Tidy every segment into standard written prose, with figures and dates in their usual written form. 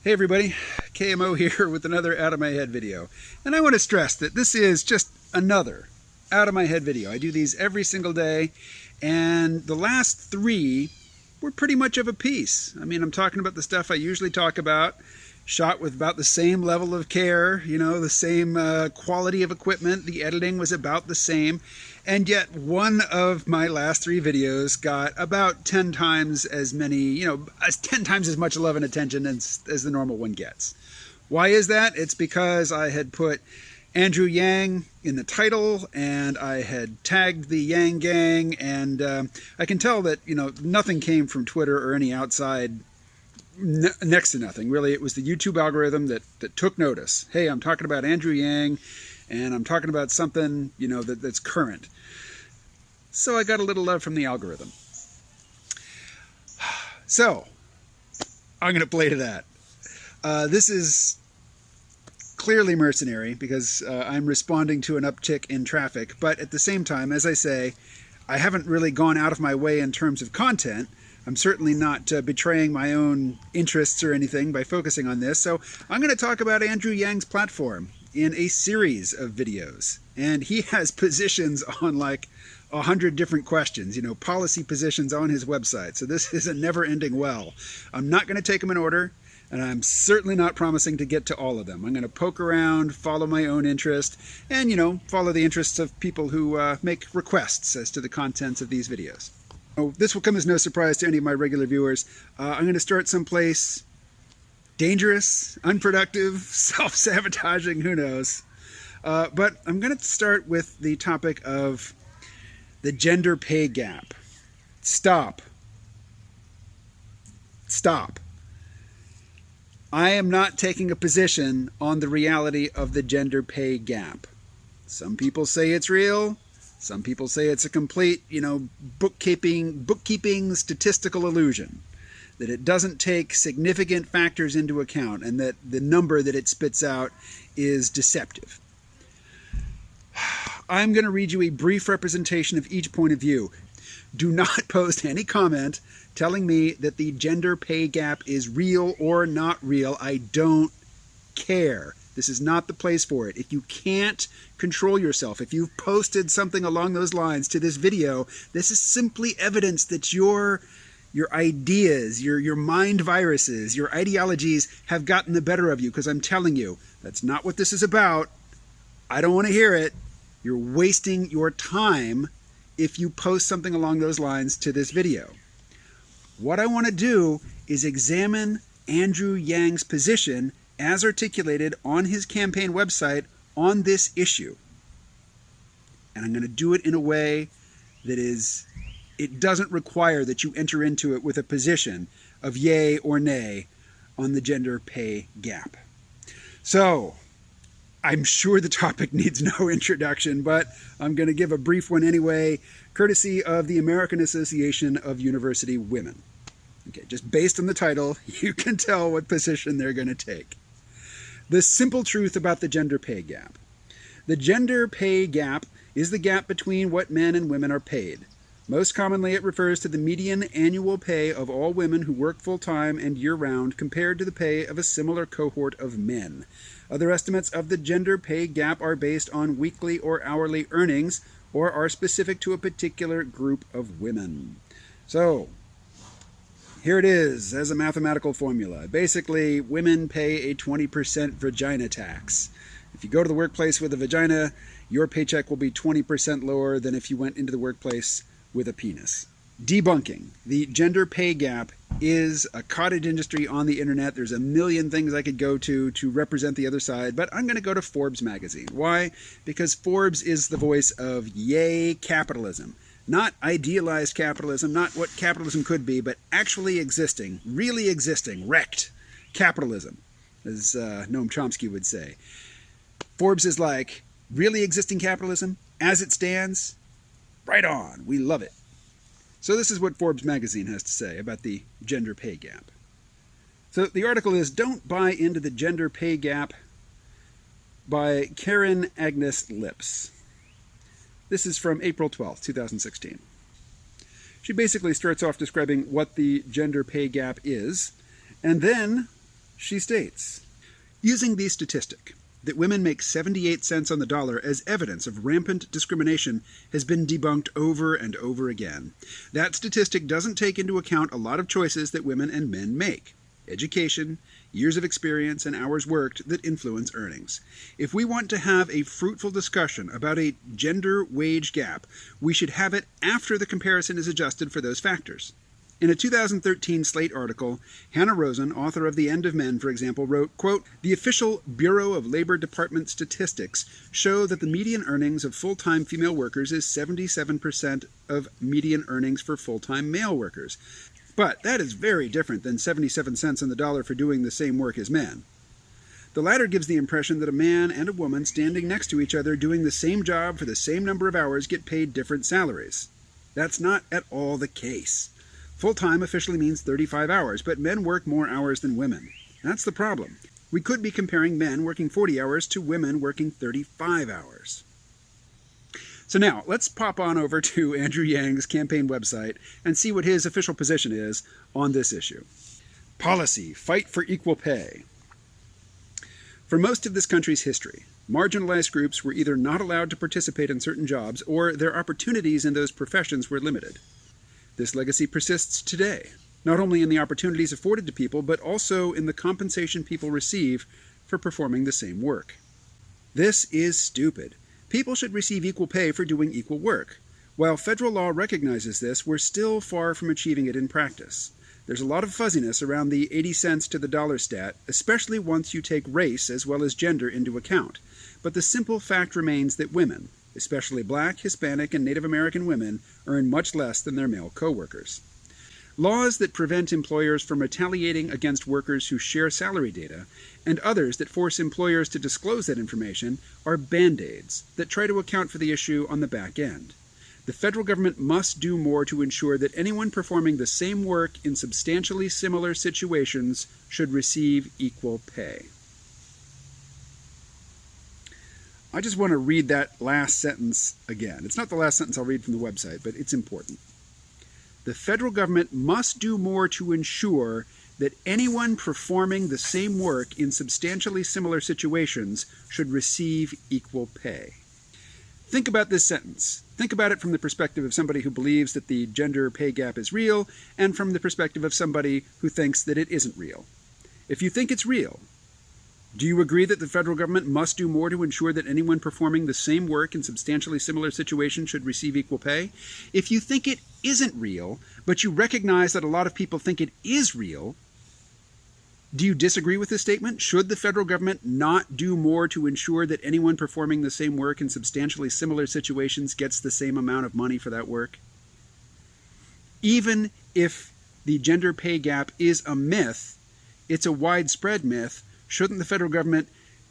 Hey everybody, KMO here with another Out of My Head video. And I want to stress that this is just another Out of My Head video. I do these every single day, and the last three were pretty much of a piece. I mean, I'm talking about the stuff I usually talk about, shot with about the same level of care, the same quality of equipment, the editing was about the same, and yet one of my last three videos got about 10 times as many, 10 times as much love and attention as the normal one gets. Why is that? It's because I had put Andrew Yang in the title, and I had tagged the Yang gang, and I can tell that, nothing came from Twitter or any outside, next to nothing. Really, it was the YouTube algorithm that took notice. Hey, I'm talking about Andrew Yang, and I'm talking about something, that's current. So I got a little love from the algorithm. So, I'm going to play to that. This is clearly mercenary because I'm responding to an uptick in traffic, but at the same time, as I say, I haven't really gone out of my way in terms of content. I'm certainly not betraying my own interests or anything by focusing on this, so I'm going to talk about Andrew Yang's platform in a series of videos. And he has positions on like 100 different questions, policy positions on his website. So this is a never-ending well. I'm not going to take them in order, and I'm certainly not promising to get to all of them. I'm going to poke around, follow my own interest, and, follow the interests of people who make requests as to the contents of these videos. Oh, this will come as no surprise to any of my regular viewers. I'm going to start someplace dangerous, unproductive, self-sabotaging, who knows. But I'm going to start with the topic of the gender pay gap. Stop. Stop. I am not taking a position on the reality of the gender pay gap. Some people say it's real. Some people say it's a complete, bookkeeping statistical illusion, that it doesn't take significant factors into account and that the number that it spits out is deceptive. I'm going to read you a brief representation of each point of view. Do not post any comment telling me that the gender pay gap is real or not real. I don't care. This is not the place for it. If you can't control yourself, if you've posted something along those lines to this video, this is simply evidence that your ideas, your mind viruses, your ideologies have gotten the better of you, because I'm telling you, that's not what this is about. I don't want to hear it. You're wasting your time if you post something along those lines to this video. What I want to do is examine Andrew Yang's position as articulated on his campaign website on this issue. And I'm going to do it in a way that it doesn't require that you enter into it with a position of yay or nay on the gender pay gap. So, I'm sure the topic needs no introduction, but I'm going to give a brief one anyway, courtesy of the American Association of University Women. Okay, just based on the title, you can tell what position they're going to take. The simple truth about the gender pay gap. The gender pay gap is the gap between what men and women are paid. Most commonly, it refers to the median annual pay of all women who work full-time and year-round compared to the pay of a similar cohort of men. Other estimates of the gender pay gap are based on weekly or hourly earnings or are specific to a particular group of women. So, here it is as a mathematical formula. Basically, women pay a 20% vagina tax. If you go to the workplace with a vagina, your paycheck will be 20% lower than if you went into the workplace with a penis. Debunking. The gender pay gap is a cottage industry on the internet. There's a million things I could go to represent the other side, but I'm going to go to Forbes magazine. Why? Because Forbes is the voice of yay capitalism. Not idealized capitalism, not what capitalism could be, but actually existing, really existing, wrecked capitalism, as Noam Chomsky would say. Forbes is like, really existing capitalism, as it stands, right on, we love it. So this is what Forbes magazine has to say about the gender pay gap. So the article is, Don't Buy into the Gender Pay Gap by Karen Agnes Lips. This is from April 12th, 2016. She basically starts off describing what the gender pay gap is, and then She states, using the statistic that women make 78 cents on the dollar as evidence of rampant discrimination has been debunked over and over again. That statistic doesn't take into account a lot of choices that women and men make. Education, years of experience, and hours worked that influence earnings. If we want to have a fruitful discussion about a gender wage gap, we should have it after the comparison is adjusted for those factors. In a 2013 Slate article, Hannah Rosen, author of The End of Men, for example, wrote, quote, "The official Bureau of Labor Department statistics show that the median earnings of full-time female workers is 77% of median earnings for full-time male workers. But that is very different than 77 cents on the dollar for doing the same work as men. The latter gives the impression that a man and a woman standing next to each other doing the same job for the same number of hours get paid different salaries. That's not at all the case. Full-time officially means 35 hours, but men work more hours than women. That's the problem. We could be comparing men working 40 hours to women working 35 hours. So now, let's pop on over to Andrew Yang's campaign website and see what his official position is on this issue. Policy: fight for equal pay. For most of this country's history, marginalized groups were either not allowed to participate in certain jobs or their opportunities in those professions were limited. This legacy persists today, not only in the opportunities afforded to people, but also in the compensation people receive for performing the same work. This is stupid. People should receive equal pay for doing equal work. While federal law recognizes this, we're still far from achieving it in practice. There's a lot of fuzziness around the 80 cents to the dollar stat, especially once you take race as well as gender into account. But the simple fact remains that women, especially Black, Hispanic, and Native American women, earn much less than their male co-workers. Laws that prevent employers from retaliating against workers who share salary data, and others that force employers to disclose that information, are band-aids that try to account for the issue on the back end. The federal government must do more to ensure that anyone performing the same work in substantially similar situations should receive equal pay. I just want to read that last sentence again. It's not the last sentence I'll read from the website, but it's important. The federal government must do more to ensure that anyone performing the same work in substantially similar situations should receive equal pay. Think about this sentence. Think about it from the perspective of somebody who believes that the gender pay gap is real, and from the perspective of somebody who thinks that it isn't real. If you think it's real, do you agree that the federal government must do more to ensure that anyone performing the same work in substantially similar situations should receive equal pay? If you think it isn't real, but you recognize that a lot of people think it is real, do you disagree with this statement? Should the federal government not do more to ensure that anyone performing the same work in substantially similar situations gets the same amount of money for that work? Even if the gender pay gap is a myth, it's a widespread myth. Shouldn't the federal government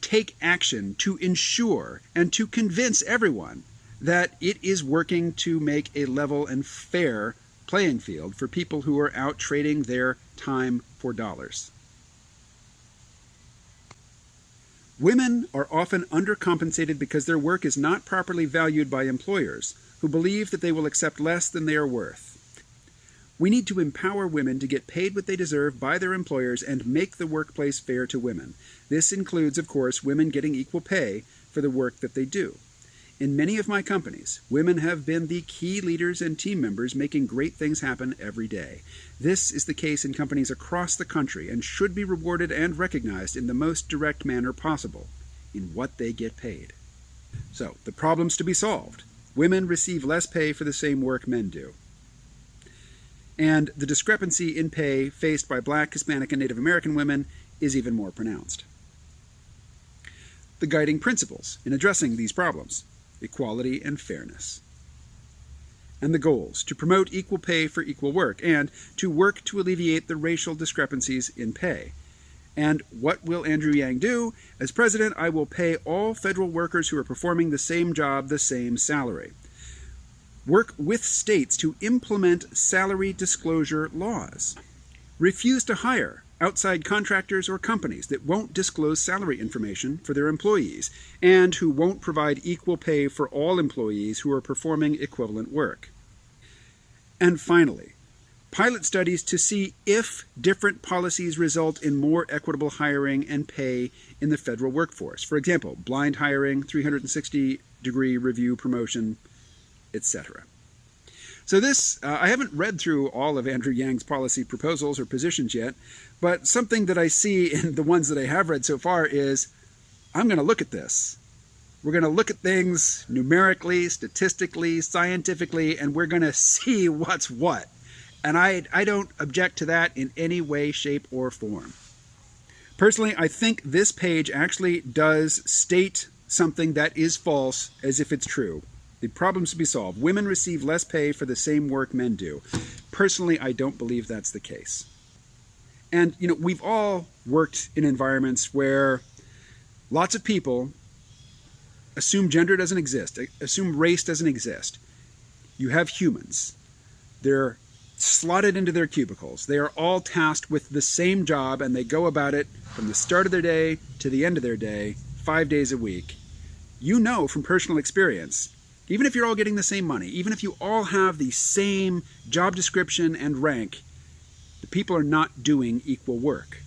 take action to ensure and to convince everyone that it is working to make a level and fair playing field for people who are out trading their time for dollars? Women are often undercompensated because their work is not properly valued by employers, who believe that they will accept less than they are worth. We need to empower women to get paid what they deserve by their employers and make the workplace fair to women. This includes, of course, women getting equal pay for the work that they do. In many of my companies, women have been the key leaders and team members making great things happen every day. This is the case in companies across the country and should be rewarded and recognized in the most direct manner possible, in what they get paid. So, the problem's to be solved. Women receive less pay for the same work men do. And the discrepancy in pay faced by Black, Hispanic, and Native American women is even more pronounced. The guiding principles in addressing these problems: equality and fairness. And the goals: to promote equal pay for equal work, and to work to alleviate the racial discrepancies in pay. And what will Andrew Yang do? As president, I will pay all federal workers who are performing the same job the same salary. Work with states to implement salary disclosure laws. Refuse to hire outside contractors or companies that won't disclose salary information for their employees and who won't provide equal pay for all employees who are performing equivalent work. And finally, pilot studies to see if different policies result in more equitable hiring and pay in the federal workforce. For example, blind hiring, 360-degree review promotion, etc. So this, I haven't read through all of Andrew Yang's policy proposals or positions yet, but something that I see in the ones that I have read so far is, I'm going to look at this. We're going to look at things numerically, statistically, scientifically, and we're going to see what's what. And I don't object to that in any way, shape, or form. Personally, I think this page actually does state something that is false as if it's true. The problems to be solved. Women receive less pay for the same work men do. Personally, I don't believe that's the case. And, we've all worked in environments where lots of people assume gender doesn't exist, assume race doesn't exist. You have humans. They're slotted into their cubicles. They are all tasked with the same job, and they go about it from the start of their day to the end of their day, 5 days a week. You know from personal experience, even if you're all getting the same money, even if you all have the same job description and rank, the people are not doing equal work.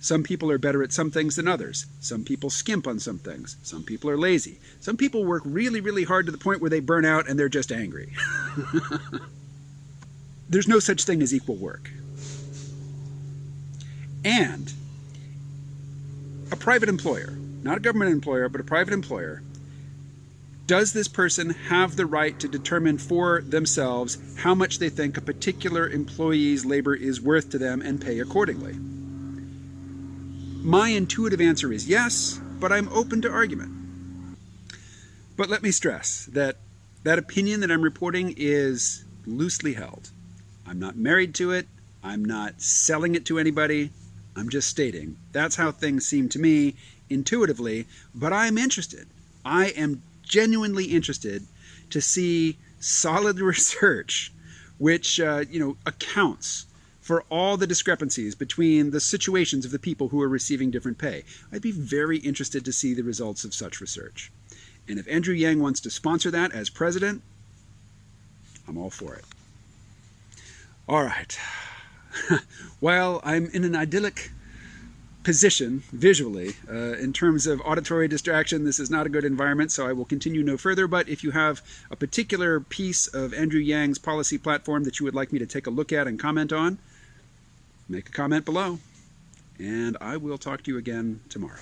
Some people are better at some things than others. Some people skimp on some things. Some people are lazy. Some people work really, really hard to the point where they burn out and they're just angry. There's no such thing as equal work. And a private employer, not a government employer, but a private employer, does this person have the right to determine for themselves how much they think a particular employee's labor is worth to them and pay accordingly? My intuitive answer is yes, but I'm open to argument. But let me stress that that opinion that I'm reporting is loosely held. I'm not married to it. I'm not selling it to anybody. I'm just stating that's how things seem to me intuitively, but I'm interested. I am genuinely interested to see solid research which accounts for all the discrepancies between the situations of the people who are receiving different pay. I'd be very interested to see the results of such research. And if Andrew Yang wants to sponsor that as president, I'm all for it. All right. While I'm in an idyllic position visually in terms of auditory distraction, this is not a good environment, so I will continue no further. But if you have a particular piece of Andrew Yang's policy platform that you would like me to take a look at and comment on, make a comment below, and I will talk to you again tomorrow.